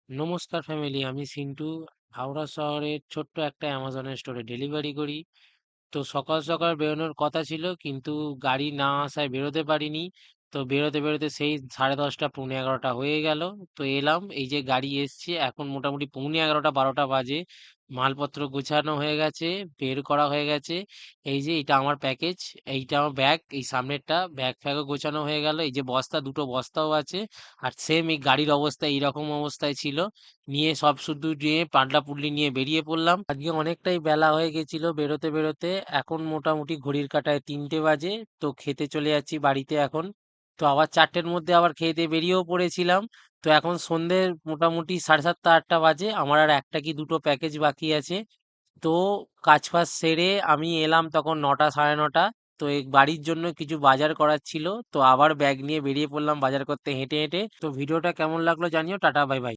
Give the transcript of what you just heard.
নমস্কার ফ্যামিলি, আমি সিন্টু। হাওড়া শহরের ছোট্ট একটা অ্যামাজনের স্টোরে ডেলিভারি করি। তো সকাল সকাল বেরোনোর কথা ছিল, কিন্তু গাড়ি না আসায় বেরোতে পারিনি। তো বেরোতে বেরোতে সেই 10:30 11:30 হয়ে গেল। তো এলাম, এই যে গাড়ি এসছে, এখন মোটামুটি 11:30 12টা বাজে। মালপত্র গোছানো হয়ে গেছে, বের করা হয়ে গেছে। এই যে এটা আমার প্যাকেজ, এইটা আমার ব্যাগ, এই সামনেরটা ব্যাগ ফ্যাগও গোছানো হয়ে গেল। এই যে বস্তা, দুটো বস্তাও আছে। আর সেম এই গাড়ির অবস্থা এইরকম অবস্থায় ছিল। নিয়ে সব শুধু নিয়ে পান্ডা পুডলি নিয়ে বেরিয়ে পড়লাম। আজকে অনেকটাই বেলা হয়ে গেছিল বেরোতে বেরোতে। এখন মোটামুটি ঘড়ির কাঁটায় 3টে বাজে। তো খেতে চলে যাচ্ছি বাড়িতে এখন। তো আবার 4টের মধ্যে আবার খেয়ে দিয়ে বেরিয়েও পড়েছিলাম। তো এখন সন্ধ্যে মোটামুটি 7:30 8টা বাজে। আমার আর একটা কি দুটো প্যাকেজ বাকি আছে। তো কাজ ফাজ সেরে আমি এলাম তখন 9টা 9:30। তো এই বাড়ির জন্য কিছু বাজার করার ছিল। তো আবার ব্যাগ নিয়ে বেরিয়ে পড়লাম বাজার করতে হেঁটে হেঁটে। তো ভিডিওটা কেমন লাগলো জানিও। Tata, bye bye.